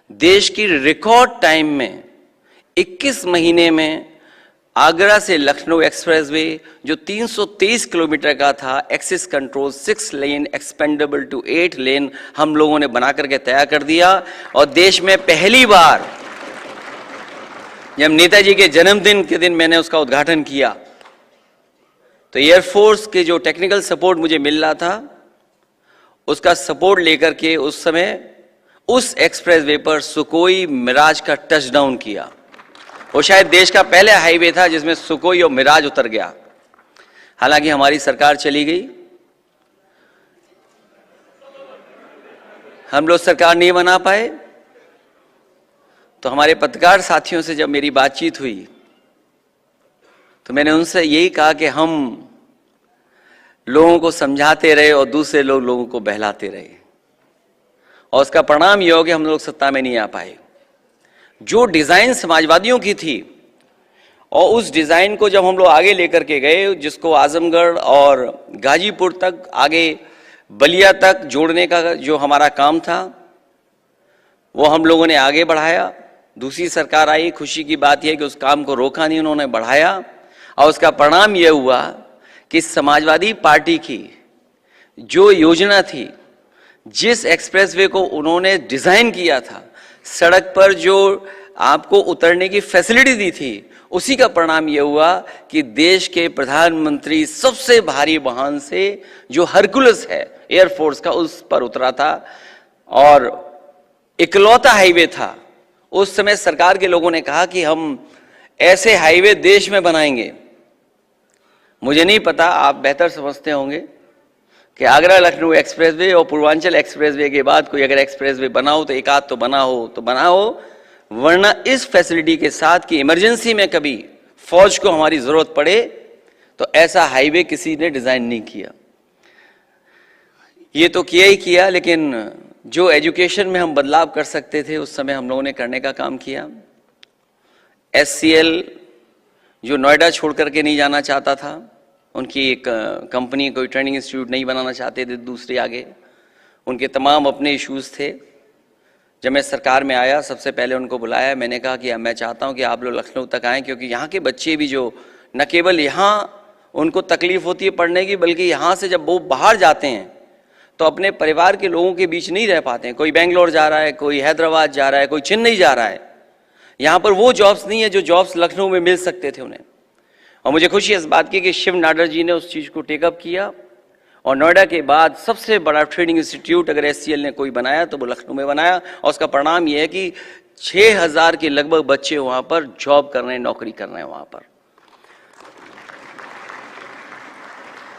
देश की record time में 21 महीने में आगरा से लखनऊ एक्सप्रेसवे जो 323 किलोमीटर का था, access control 6 lane expandable to 8 lane हम लोगों ने बना करके तैयार कर दिया। और देश में पहली बार जब नेताजी के जन्मदिन के दिन मैंने उसका उद्घाटन किया तो एयरफोर्स के जो टेक्निकल सपोर्ट मुझे मिल रहा था उसका सपोर्ट लेकर के उस समय उस एक्सप्रेसवे पर सुकोई मिराज का टचडाउन किया। वो शायद देश का पहले हाईवे था जिसमें सुकोई और मिराज उतर गया। हालांकि हमारी सरकार चली गई, हम लोग सरकार नहीं बना पाए। तो हमारे पत्रकार साथियों से जब मेरी बातचीत हुई तो मैंने उनसे यही कहा कि हम लोगों को समझाते रहे और दूसरे लोगों को बहलाते रहे, और उसका परिणाम यह हो कि हम लोग सत्ता में नहीं आ पाए। जो डिजाइन समाजवादियों की थी और उस डिजाइन को जब हम लोग आगे लेकर के गए, जिसको आजमगढ़ और गाजीपुर तक, आगे बलिया तक जोड़ने का जो हमारा काम था वो हम लोगों ने आगे बढ़ाया। दूसरी सरकार आई, खुशी की बात यह कि उस काम को रोका नहीं, उन्होंने बढ़ाया। और उसका परिणाम यह हुआ कि समाजवादी पार्टी की जो योजना थी, जिस एक्सप्रेसवे को उन्होंने डिजाइन किया था, सड़क पर जो आपको उतरने की फैसिलिटी दी थी, उसी का परिणाम यह हुआ कि देश के प्रधानमंत्री सबसे भारी वाहन से जो हरकुलस है एयरफोर्स का, उस पर उतरा था और इकलौता हाईवे था। उस समय सरकार के लोगों ने कहा कि हम ऐसे हाईवे देश में बनाएंगे। मुझे नहीं पता, आप बेहतर समझते होंगे कि आगरा लखनऊ एक्सप्रेसवे और पूर्वांचल एक्सप्रेसवे के बाद कोई अगर एक्सप्रेसवे बनाओ तो एक आध तो बना हो, वरना इस फैसिलिटी के साथ कि इमरजेंसी में कभी फौज को हमारी जरूरत पड़े तो ऐसा हाईवे किसी ने डिजाइन नहीं किया। ये तो किया ही किया, लेकिन जो एजुकेशन में हम बदलाव कर सकते थे उस समय हम लोगों ने करने का काम किया। SCL जो नोएडा छोड़ करके नहीं जाना चाहता था, उनकी एक कंपनी, कोई ट्रेनिंग इंस्टीट्यूट नहीं बनाना चाहते थे दूसरे आगे, उनके तमाम अपने इश्यूज थे। जब मैं सरकार में आया सबसे पहले उनको बुलाया, मैंने कहा कि मैं चाहता हूं कि आप लोग लखनऊ तक आएँ, क्योंकि यहाँ के बच्चे भी जो न केवल यहाँ उनको तकलीफ होती है पढ़ने की, बल्कि यहाँ से जब वो बाहर जाते हैं तो अपने परिवार के लोगों के बीच नहीं रह पाते हैं। कोई बेंगलोर जा रहा है, कोई हैदराबाद जा रहा है, कोई चेन्नई जा रहा है। यहाँ पर वो जॉब्स नहीं है जो जॉब्स लखनऊ में मिल सकते थे उन्हें। और मुझे खुशी है इस बात की कि शिव नाडर जी ने उस चीज़ को टेकअप किया, और नोएडा के बाद सबसे बड़ा ट्रेनिंग इंस्टीट्यूट अगर SCL ने कोई बनाया तो वो लखनऊ में बनाया। और उसका परिणाम यह है कि 6000 के लगभग बच्चे वहाँ पर जॉब कर रहे हैं, नौकरी कर रहे हैं वहाँ पर।